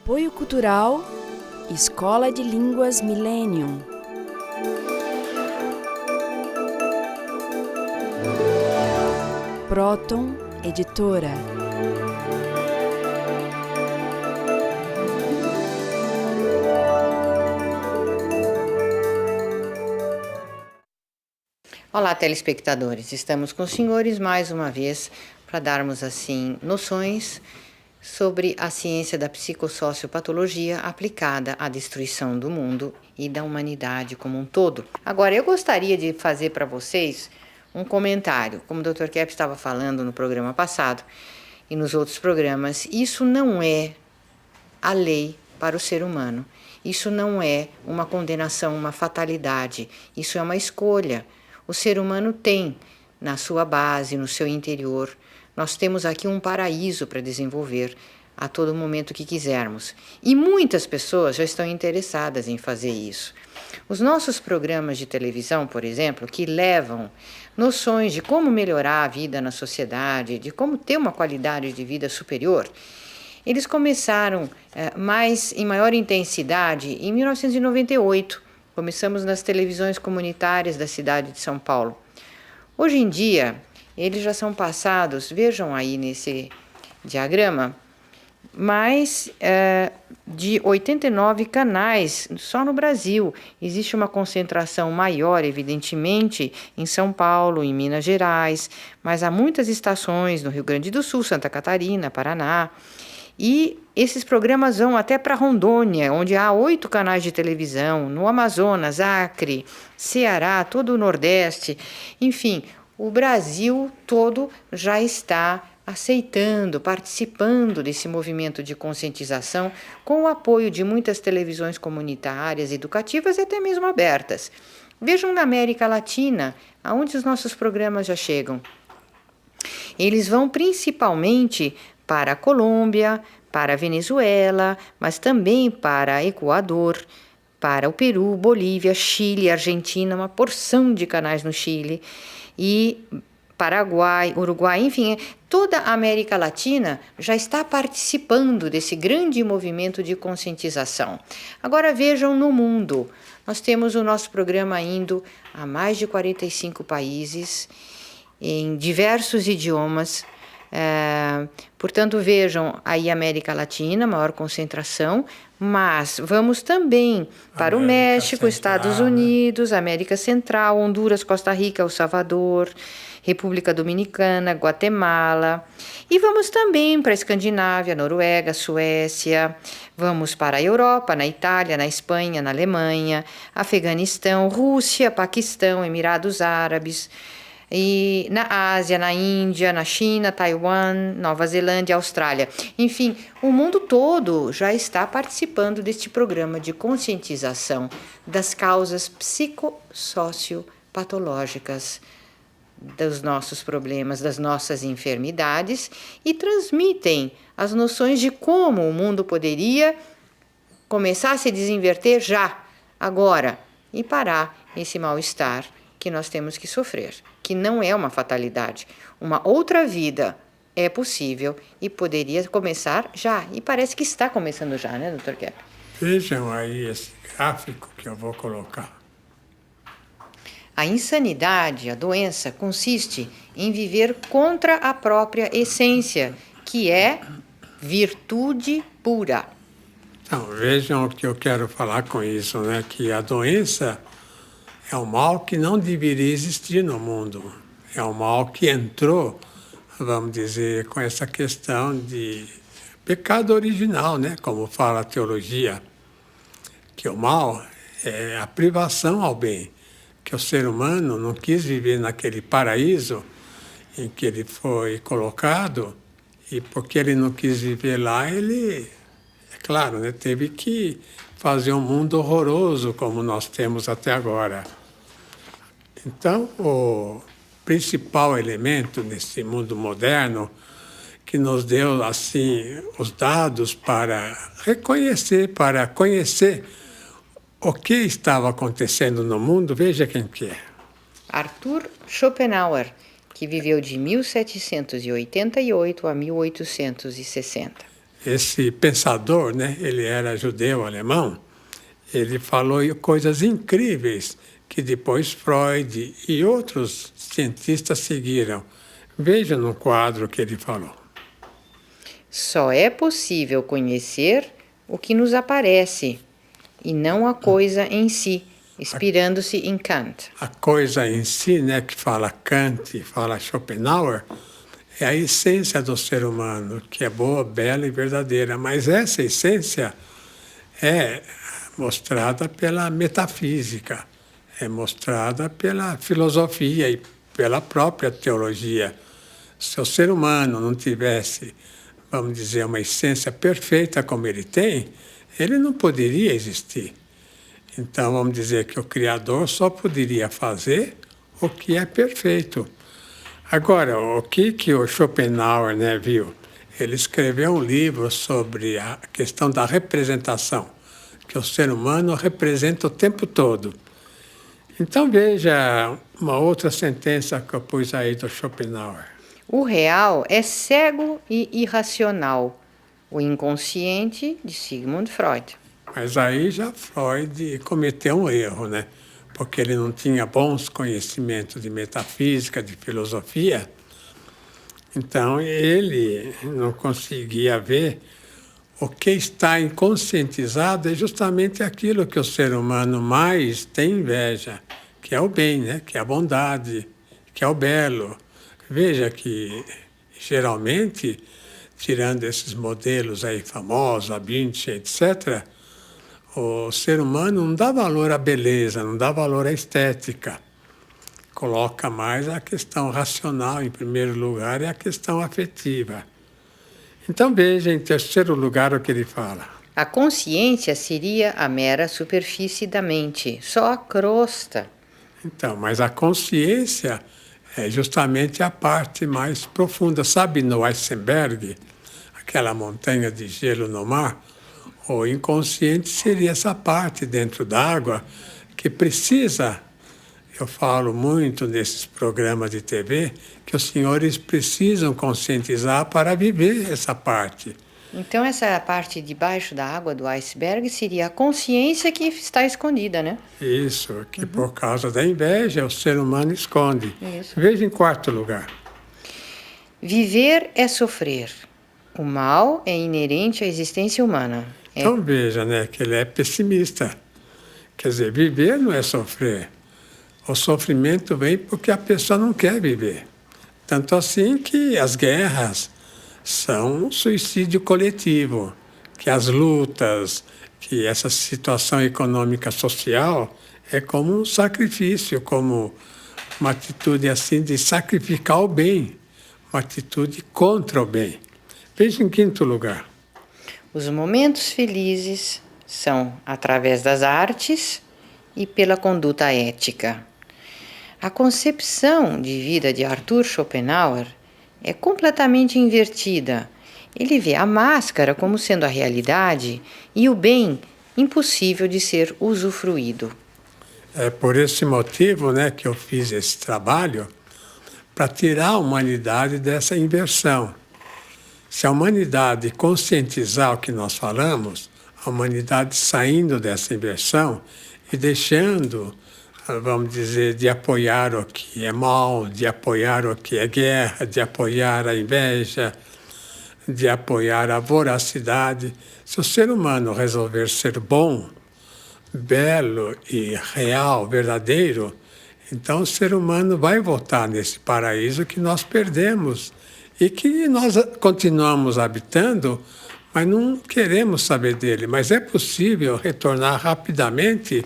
Apoio Cultural Escola de Línguas Millennium. Proton Editora. Olá, telespectadores. Estamos com os senhores mais uma vez para darmos assim noções sobre a ciência da psicossociopatologia aplicada à destruição do mundo e da humanidade como um todo. Agora, eu gostaria de fazer para vocês um comentário. Como o Dr. Kepp estava falando no programa passado e nos outros programas, isso não é a lei para o ser humano. Isso não é uma condenação, uma fatalidade. Isso é uma escolha. O ser humano tem na sua base, no seu interior. Nós temos aqui um paraíso para desenvolver a todo momento que quisermos. E muitas pessoas já estão interessadas em fazer isso. Os nossos programas de televisão, por exemplo, que levam noções de como melhorar a vida na sociedade, de como ter uma qualidade de vida superior, eles começaram em maior intensidade em 1998. Começamos nas televisões comunitárias da cidade de São Paulo. Hoje em dia, eles já são passados, vejam aí nesse diagrama, mais de 89 canais só no Brasil. Existe uma concentração maior, evidentemente, em São Paulo, em Minas Gerais, mas há muitas estações no Rio Grande do Sul, Santa Catarina, Paraná. E esses programas vão até para Rondônia, onde há 8 canais de televisão, no Amazonas, Acre, Ceará, todo o Nordeste. Enfim, o Brasil todo já está aceitando, participando desse movimento de conscientização com o apoio de muitas televisões comunitárias, educativas e até mesmo abertas. Vejam na América Latina, aonde os nossos programas já chegam. Eles vão principalmente para a Colômbia, para a Venezuela, mas também para Equador, para o Peru, Bolívia, Chile, Argentina, uma porção de canais no Chile, e Paraguai, Uruguai, enfim, toda a América Latina já está participando desse grande movimento de conscientização. Agora vejam no mundo, nós temos o nosso programa indo a mais de 45 países, em diversos idiomas. Portanto, vejam aí a América Latina, maior concentração, mas vamos também para o México, Central, Estados Unidos, América Central, Honduras, Costa Rica, El Salvador, República Dominicana, Guatemala, e vamos também para a Escandinávia, Noruega, Suécia, vamos para a Europa, na Itália, na Espanha, na Alemanha, Afeganistão, Rússia, Paquistão, Emirados Árabes, e na Ásia, na Índia, na China, Taiwan, Nova Zelândia, Austrália. Enfim, o mundo todo já está participando deste programa de conscientização das causas psicossociopatológicas dos nossos problemas, das nossas enfermidades, e transmitem as noções de como o mundo poderia começar a se desinverter já, agora, e parar esse mal-estar que nós temos que sofrer, que não é uma fatalidade. Uma outra vida é possível e poderia começar já. E parece que está começando já, né, Dr. Kepp? Vejam aí esse gráfico que eu vou colocar. A insanidade, a doença, consiste em viver contra a própria essência, que é virtude pura. Então, vejam o que eu quero falar com isso, né? Que a doença é um mal que não deveria existir no mundo. É um mal que entrou, vamos dizer, com essa questão de pecado original, né? Como fala a teologia, que o mal é a privação ao bem, que o ser humano não quis viver naquele paraíso em que ele foi colocado, e porque ele não quis viver lá, ele, é claro, né? Teve que fazer um mundo horroroso como nós temos até agora. Então, o principal elemento nesse mundo moderno que nos deu assim os dados para reconhecer, para conhecer o que estava acontecendo no mundo, veja quem que é. Arthur Schopenhauer, que viveu de 1788 a 1860. esse pensador, né, ele era judeu-alemão, ele falou coisas incríveis que depois Freud e outros cientistas seguiram. Veja no quadro que ele falou. Só é possível conhecer o que nos aparece, e não a coisa em si, inspirando-se em Kant. A coisa em si, né, que fala Kant, fala Schopenhauer, é a essência do ser humano, que é boa, bela e verdadeira. Mas essa essência é mostrada pela metafísica, é mostrada pela filosofia e pela própria teologia. Se o ser humano não tivesse, vamos dizer, uma essência perfeita como ele tem, ele não poderia existir. Então, vamos dizer que o Criador só poderia fazer o que é perfeito. Agora, o que o Schopenhauer, né, viu? Ele escreveu um livro sobre a questão da representação, que o ser humano representa o tempo todo. Então, veja uma outra sentença que eu pus aí do Schopenhauer. O real é cego e irracional. O inconsciente, de Sigmund Freud. Mas aí já Freud cometeu um erro, né? Porque ele não tinha bons conhecimentos de metafísica, de filosofia. Então, ele não conseguia ver o que está inconscientizado é justamente aquilo que o ser humano mais tem inveja, que é o bem, né? Que é a bondade, que é o belo. Veja que, geralmente, tirando esses modelos aí famosos, a Vinci, etc., o ser humano não dá valor à beleza, não dá valor à estética. Coloca mais a questão racional em primeiro lugar e a questão afetiva. Então veja, em terceiro lugar, o que ele fala. A consciência seria a mera superfície da mente, só a crosta. Então, mas a consciência é justamente a parte mais profunda. Sabe no iceberg, aquela montanha de gelo no mar? O inconsciente seria essa parte dentro d'água que precisa, eu falo muito nesses programas de TV, que os senhores precisam conscientizar para viver essa parte. Então essa parte debaixo da água do iceberg seria a consciência que está escondida, né? Isso, que por causa da inveja o ser humano esconde. Isso. Veja em quarto lugar. Viver é sofrer. O mal é inerente à existência humana. Então veja, né, que ele é pessimista. Quer dizer, viver não é sofrer. O sofrimento vem porque a pessoa não quer viver. Tanto assim que as guerras são um suicídio coletivo, que as lutas, que essa situação econômica social é como um sacrifício, como uma atitude assim de sacrificar o bem, uma atitude contra o bem. Veja em quinto lugar. Os momentos felizes são através das artes e pela conduta ética. A concepção de vida de Arthur Schopenhauer é completamente invertida. Ele vê a máscara como sendo a realidade e o bem impossível de ser usufruído. É por esse motivo, né, que eu fiz esse trabalho, para tirar a humanidade dessa inversão. Se a humanidade conscientizar o que nós falamos, a humanidade saindo dessa inversão e deixando, vamos dizer, de apoiar o que é mal, de apoiar o que é guerra, de apoiar a inveja, de apoiar a voracidade. Se o ser humano resolver ser bom, belo e real, verdadeiro, então o ser humano vai voltar nesse paraíso que nós perdemos e que nós continuamos habitando, mas não queremos saber dele. Mas é possível retornar rapidamente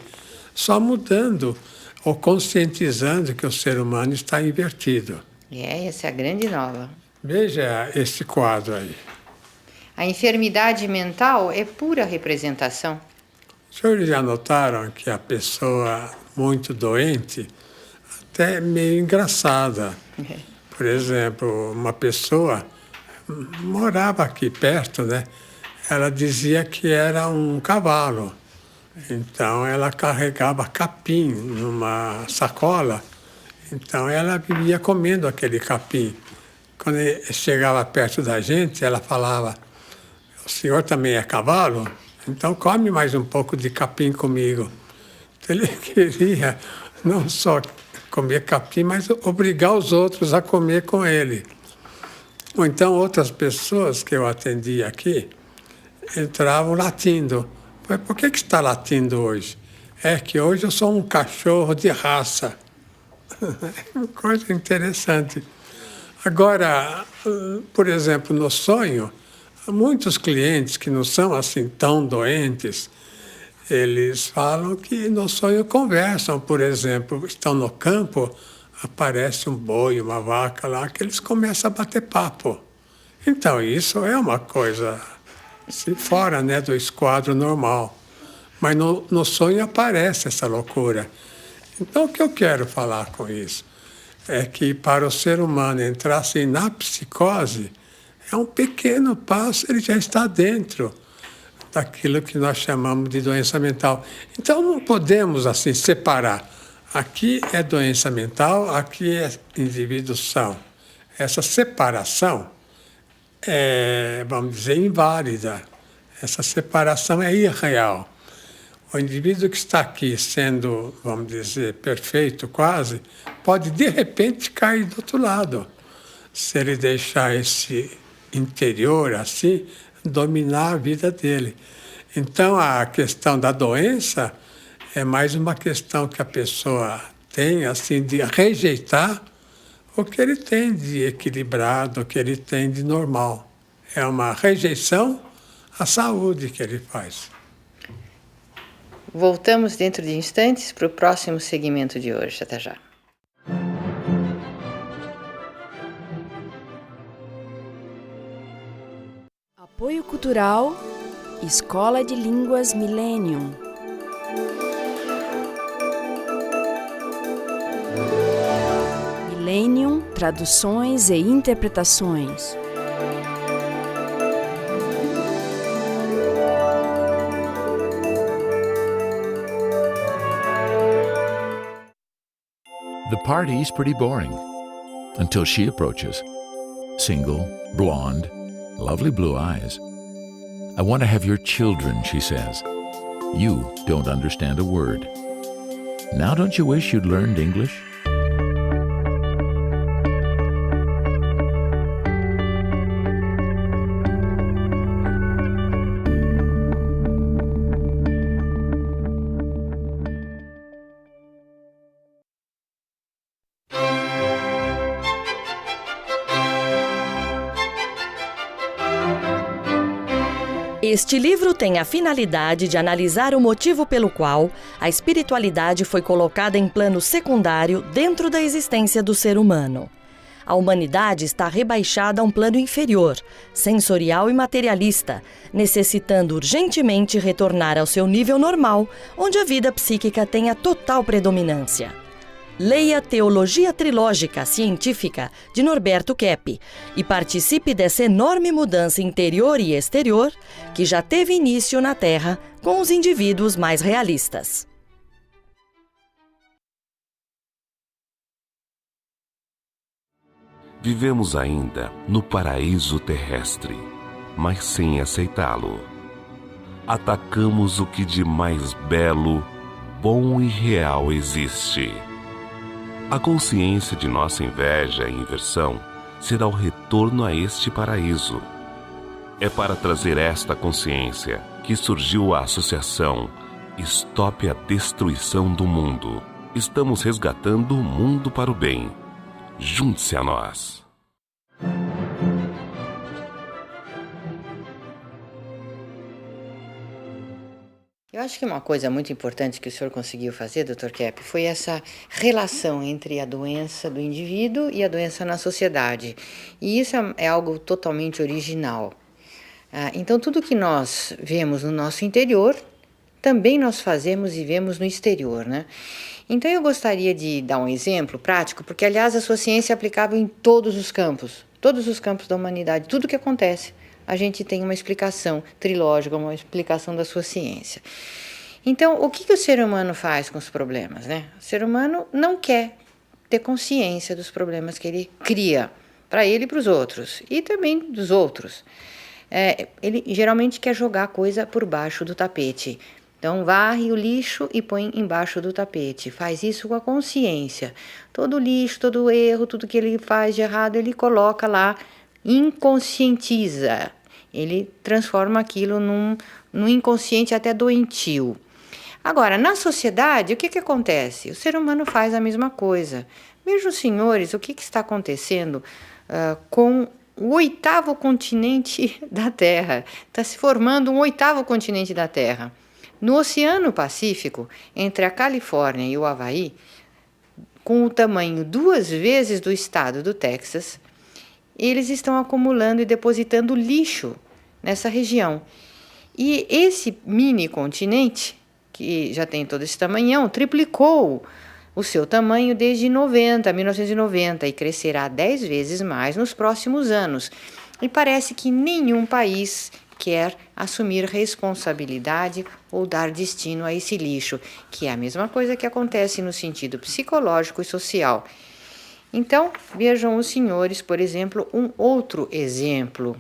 só mudando ou conscientizando que o ser humano está invertido. Essa é a grande nova. Veja esse quadro aí. A enfermidade mental é pura representação. Os senhores já notaram que a pessoa muito doente até é meio engraçada. Por exemplo, uma pessoa morava aqui perto, né? Ela dizia que era um cavalo. Então, ela carregava capim numa sacola. Então, ela vivia comendo aquele capim. Quando ele chegava perto da gente, ela falava: o senhor também é cavalo? Então come mais um pouco de capim comigo. Então, ele queria não só comer capim, mas obrigar os outros a comer com ele. Ou então outras pessoas que eu atendi aqui entravam latindo. Falei, por que está latindo hoje? É que hoje eu sou um cachorro de raça. É uma coisa interessante. Agora, por exemplo, no sonho, há muitos clientes que não são assim tão doentes, eles falam que no sonho conversam, por exemplo, estão no campo, aparece um boi, uma vaca lá, que eles começam a bater papo. Então, isso é uma coisa assim, fora, né, do esquadro normal. Mas no sonho aparece essa loucura. Então, o que eu quero falar com isso é que para o ser humano entrar assim na psicose, é um pequeno passo, ele já está dentro daquilo que nós chamamos de doença mental. Então, não podemos assim separar. Aqui é doença mental, aqui é indivíduos são. Essa separação é, vamos dizer, inválida. Essa separação é irreal. O indivíduo que está aqui sendo, vamos dizer, perfeito quase, pode de repente cair do outro lado, se ele deixar esse interior assim dominar a vida dele. Então a questão da doença é mais uma questão que a pessoa tem assim de rejeitar o que ele tem de equilibrado, o que ele tem de normal. É uma rejeição à saúde que ele faz. Voltamos dentro de instantes para o próximo segmento de hoje. Até já. Apoio Cultural, Escola de Línguas Millennium. Millennium, traduções e interpretações. The party's pretty boring until she approaches. Single, blonde, lovely blue eyes. I want to have your children, she says. You don't understand a word. Now don't you wish you'd learned English? Este livro tem a finalidade de analisar o motivo pelo qual a espiritualidade foi colocada em plano secundário dentro da existência do ser humano. A humanidade está rebaixada a um plano inferior, sensorial e materialista, necessitando urgentemente retornar ao seu nível normal, onde a vida psíquica tem a total predominância. Leia Teologia Trilógica Científica, de Norberto Keppe, e participe dessa enorme mudança interior e exterior que já teve início na Terra com os indivíduos mais realistas. Vivemos ainda no paraíso terrestre, mas sem aceitá-lo. Atacamos o que de mais belo, bom e real existe. A consciência de nossa inveja e inversão será o retorno a este paraíso. É para trazer esta consciência que surgiu a associação Stop a Destruição do Mundo. Estamos resgatando o mundo para o bem. Junte-se a nós. Eu acho que uma coisa muito importante que o senhor conseguiu fazer, Dr. Keppe, foi essa relação entre a doença do indivíduo e a doença na sociedade. E isso é algo totalmente original. Então, tudo que nós vemos no nosso interior, também nós fazemos e vemos no exterior, né? Então, eu gostaria de dar um exemplo prático, porque, aliás, a sua ciência é aplicável em todos os campos da humanidade, tudo que acontece. A gente tem uma explicação trilógica, uma explicação da sua ciência. Então, o que o ser humano faz com os problemas, né? O ser humano não quer ter consciência dos problemas que ele cria, para ele e para os outros, e também dos outros. ele geralmente quer jogar coisa por baixo do tapete. Então, varre o lixo e põe embaixo do tapete. Faz isso com a consciência. Todo lixo, todo erro, tudo que ele faz de errado, ele coloca lá, inconscientiza. Ele transforma aquilo num inconsciente até doentio. Agora, na sociedade, o que acontece? O ser humano faz a mesma coisa. Vejam, senhores, o que está acontecendo com o 8º continente da Terra. Está se formando um 8º continente da Terra. No Oceano Pacífico, entre a Califórnia e o Havaí, com o tamanho 2 vezes do estado do Texas, eles estão acumulando e depositando lixo nessa região. E esse mini continente, que já tem todo esse tamanhão, triplicou o seu tamanho desde 1990 e crescerá 10 vezes mais nos próximos anos. E parece que nenhum país quer assumir responsabilidade ou dar destino a esse lixo, que é a mesma coisa que acontece no sentido psicológico e social. Então, vejam os senhores, por exemplo, um outro exemplo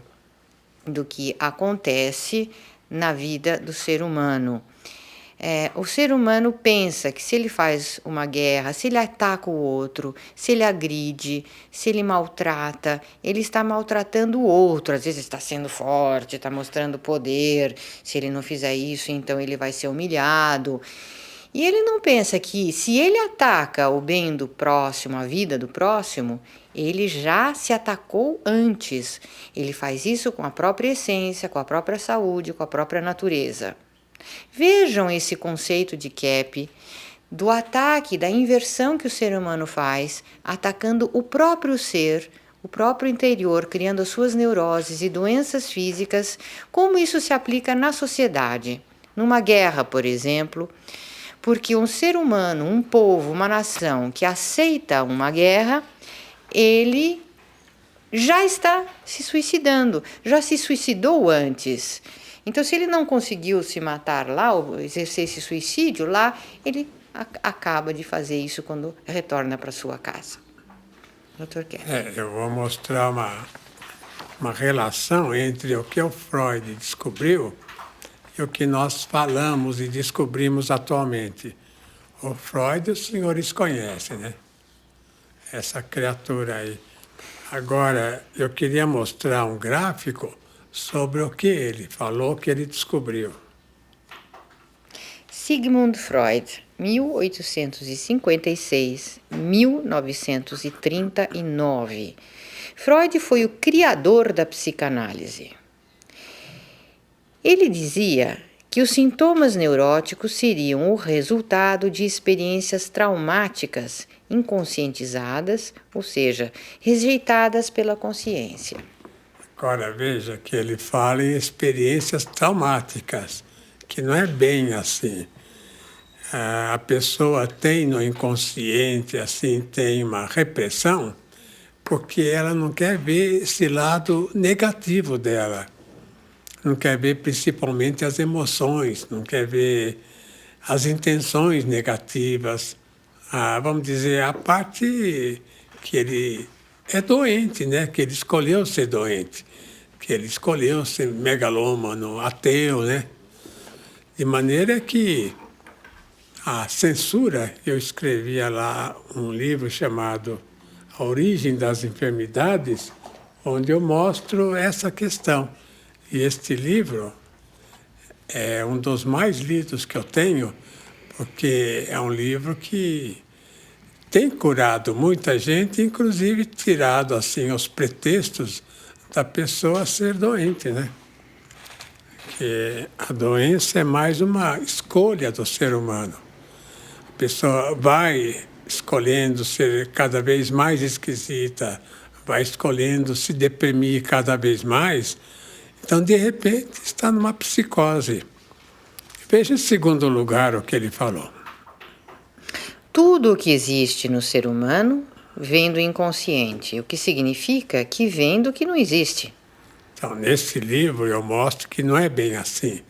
do que acontece na vida do ser humano. O ser humano pensa que se ele faz uma guerra, se ele ataca o outro, se ele agride, se ele maltrata, ele está maltratando o outro. Às vezes está sendo forte, está mostrando poder. Se ele não fizer isso, então ele vai ser humilhado. E ele não pensa que se ele ataca o bem do próximo, a vida do próximo, ele já se atacou antes. Ele faz isso com a própria essência, com a própria saúde, com a própria natureza. Vejam esse conceito de Kepp, do ataque, da inversão que o ser humano faz, atacando o próprio ser, o próprio interior, criando as suas neuroses e doenças físicas, como isso se aplica na sociedade. Numa guerra, por exemplo, porque um ser humano, um povo, uma nação que aceita uma guerra, ele já está se suicidando, já se suicidou antes. Então, se ele não conseguiu se matar lá, ou exercer esse suicídio lá, ele acaba de fazer isso quando retorna para sua casa. Dr. Kepp. Eu vou mostrar uma relação entre o que o Freud descobriu e o que nós falamos e descobrimos atualmente. O Freud, os senhores conhecem, né? Essa criatura aí. Agora, eu queria mostrar um gráfico sobre o que ele falou, que ele descobriu. Sigmund Freud, 1856-1939. Freud foi o criador da psicanálise. Ele dizia que os sintomas neuróticos seriam o resultado de experiências traumáticas inconscientizadas, ou seja, rejeitadas pela consciência. Agora veja que ele fala em experiências traumáticas, que não é bem assim. A pessoa tem no inconsciente, assim, tem uma repressão, porque ela não quer ver esse lado negativo dela. Não quer ver principalmente as emoções, não quer ver as intenções negativas. Vamos dizer, a parte que ele é doente, né? Que ele escolheu ser doente, que ele escolheu ser megalômano, ateu, né? De maneira que a censura, eu escrevia lá um livro chamado A Origem das Enfermidades, onde eu mostro essa questão. E este livro é um dos mais lidos que eu tenho, porque é um livro que tem curado muita gente, inclusive tirado assim os pretextos da pessoa ser doente, né? Que a doença é mais uma escolha do ser humano. A pessoa vai escolhendo ser cada vez mais esquisita, vai escolhendo se deprimir cada vez mais, então, de repente, está numa psicose. Veja em segundo lugar o que ele falou. Tudo o que existe no ser humano vem do inconsciente, o que significa que vem do que não existe. Então, nesse livro eu mostro que não é bem assim,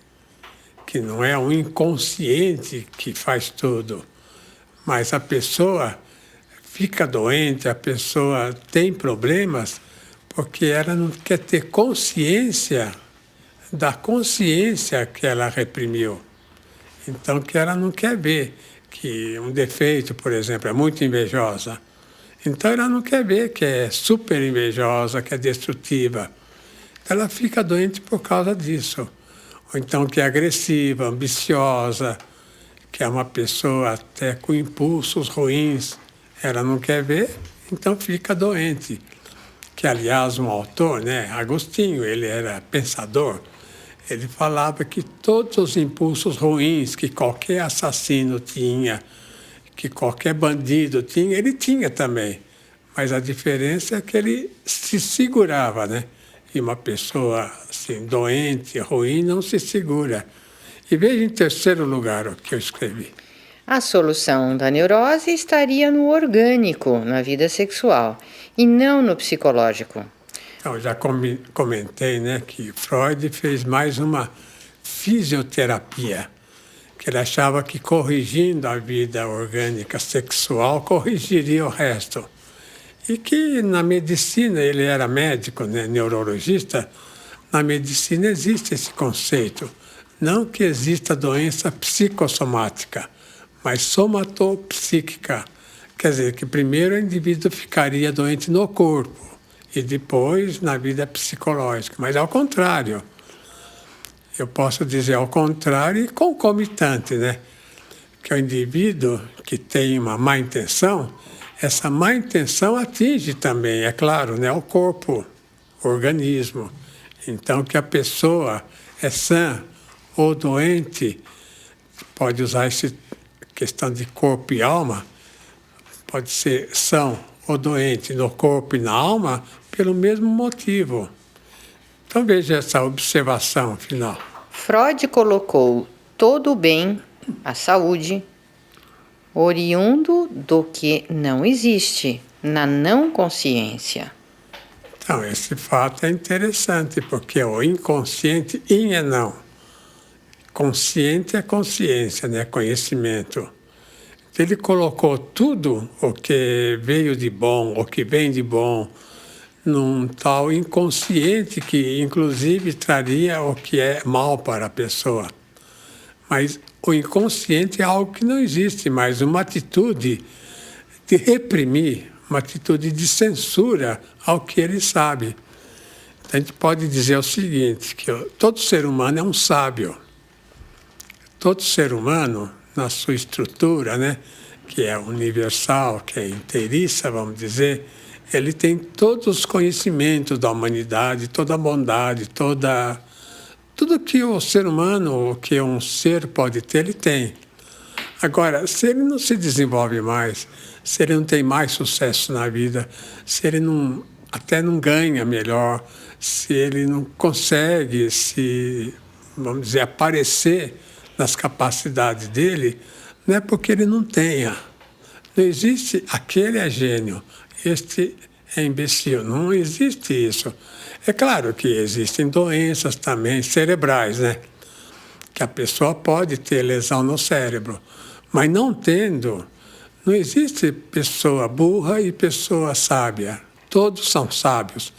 que não é o inconsciente que faz tudo, mas a pessoa fica doente, a pessoa tem problemas porque ela não quer ter consciência da consciência que ela reprimiu. Então, que ela não quer ver que um defeito, por exemplo, é muito invejosa. Então, ela não quer ver que é super invejosa, que é destrutiva. Ela fica doente por causa disso. Ou então que é agressiva, ambiciosa, que é uma pessoa até com impulsos ruins. Ela não quer ver, então fica doente. Que, aliás, um autor, né, Agostinho, ele era pensador, ele falava que todos os impulsos ruins que qualquer assassino tinha, que qualquer bandido tinha, ele tinha também. Mas a diferença é que ele se segurava, né? E uma pessoa assim, doente, ruim, não se segura. E veja em terceiro lugar o que eu escrevi. A solução da neurose estaria no orgânico, na vida sexual, e não no psicológico. Então, já comentei, né, que Freud fez mais uma fisioterapia, que ele achava que corrigindo a vida orgânica sexual, corrigiria o resto. E que na medicina, ele era médico, né, neurologista, na medicina existe esse conceito. Não que exista doença psicossomática, mas somatopsíquica. Quer dizer, que primeiro o indivíduo ficaria doente no corpo e depois na vida psicológica. Mas ao contrário. Eu posso dizer ao contrário e concomitante, né? Que o indivíduo que tem uma má intenção, essa má intenção atinge também, é claro, né, o corpo, o organismo. Então, que a pessoa é sã ou doente, pode usar essa questão de corpo e alma, pode ser são ou doente no corpo e na alma, pelo mesmo motivo. Então, veja essa observação final. Freud colocou todo o bem, a saúde, oriundo do que não existe, na não consciência. Então, esse fato é interessante, porque o inconsciente, in é não. Consciente é consciência, né? Conhecimento. Então, ele colocou tudo o que veio de bom, o que vem de bom, num tal inconsciente que, inclusive, traria o que é mal para a pessoa. Mas o inconsciente é algo que não existe mais, uma atitude de reprimir, uma atitude de censura ao que ele sabe. Então, a gente pode dizer o seguinte, que todo ser humano é um sábio. Todo ser humano, na sua estrutura, né, que é universal, que é inteiriça, vamos dizer, ele tem todos os conhecimentos da humanidade, toda a bondade, tudo que o ser humano, o que um ser pode ter, ele tem. Agora, se ele não se desenvolve mais, se ele não tem mais sucesso na vida, se ele até não ganha melhor, se ele não consegue vamos dizer, aparecer nas capacidades dele, não é porque ele não tenha. Não existe aquele é gênio, este é imbecil. Não existe isso. É claro que existem doenças também cerebrais, né? Que a pessoa pode ter lesão no cérebro, mas não tendo, não existe pessoa burra e pessoa sábia. Todos são sábios.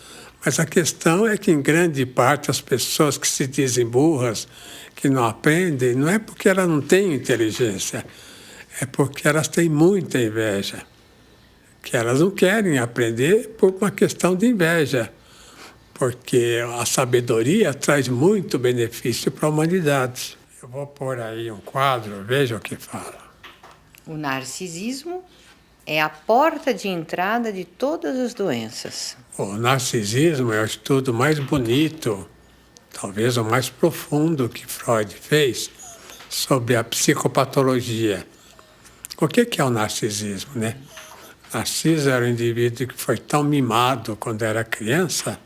Mas a questão é que, em grande parte, as pessoas que se dizem burras, que não aprendem, não é porque elas não têm inteligência, é porque elas têm muita inveja. Que elas não querem aprender por uma questão de inveja, porque a sabedoria traz muito benefício para a humanidade. Eu vou pôr aí um quadro, veja o que fala. O narcisismo é a porta de entrada de todas as doenças. O narcisismo é o estudo mais bonito, talvez o mais profundo que Freud fez sobre a psicopatologia. O que é o narcisismo, né? Narciso era um indivíduo que foi tão mimado quando era criança,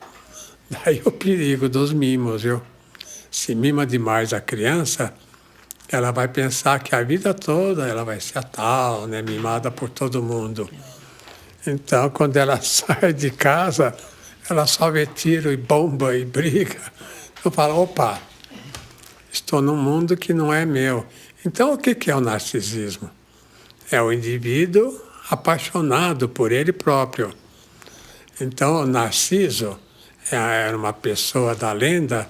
daí o perigo dos mimos, viu? Se mima demais a criança, ela vai pensar que a vida toda ela vai ser a tal, né? Mimada por todo mundo. Então, quando ela sai de casa, ela só vê tiro e bomba e briga. Então fala, opa, estou num mundo que não é meu. Então, o que é o narcisismo? É o indivíduo apaixonado por ele próprio. Então, o Narciso era uma pessoa da lenda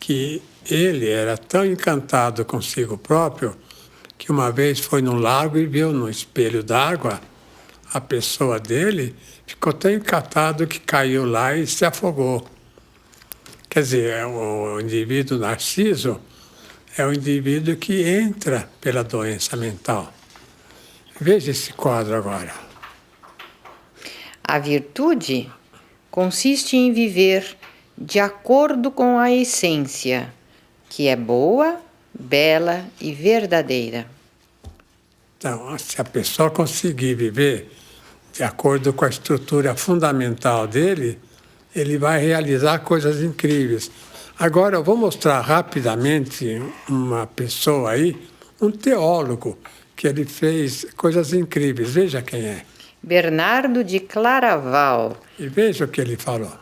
que ele era tão encantado consigo próprio que uma vez foi no lago e viu no espelho d'água a pessoa dele, ficou tão encantado que caiu lá e se afogou. Quer dizer, o indivíduo narciso é o indivíduo que entra pela doença mental. Veja esse quadro agora. A virtude consiste em viver de acordo com a essência, que é boa, bela e verdadeira. Então, se a pessoa conseguir viver de acordo com a estrutura fundamental dele, ele vai realizar coisas incríveis. Agora, eu vou mostrar rapidamente uma pessoa aí, um teólogo, que ele fez coisas incríveis. Veja quem é. Bernardo de Claraval. E veja o que ele falou.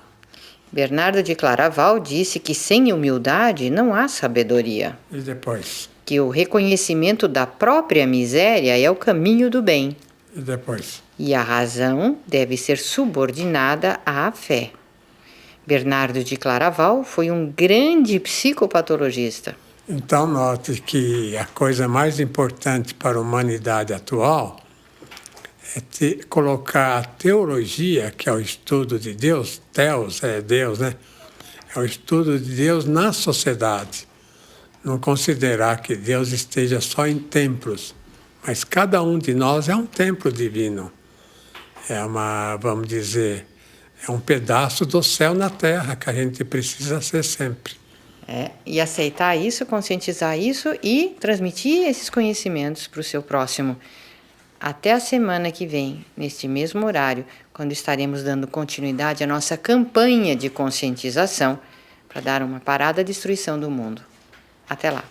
Bernardo de Claraval disse que sem humildade não há sabedoria, E depois? que o reconhecimento da própria miséria é o caminho do bem E depois? e a razão deve ser subordinada à fé. Bernardo de Claraval foi um grande psicopatologista. Então, note que a coisa mais importante para a humanidade atual é colocar a teologia, que é o estudo de Deus, Theos é Deus, né? É o estudo de Deus na sociedade. Não considerar que Deus esteja só em templos, mas cada um de nós é um templo divino. É vamos dizer, é um pedaço do céu na terra que a gente precisa ser sempre. E aceitar isso, conscientizar isso e transmitir esses conhecimentos para o seu próximo. Até a semana que vem, neste mesmo horário, quando estaremos dando continuidade à nossa campanha de conscientização para dar uma parada à destruição do mundo. Até lá!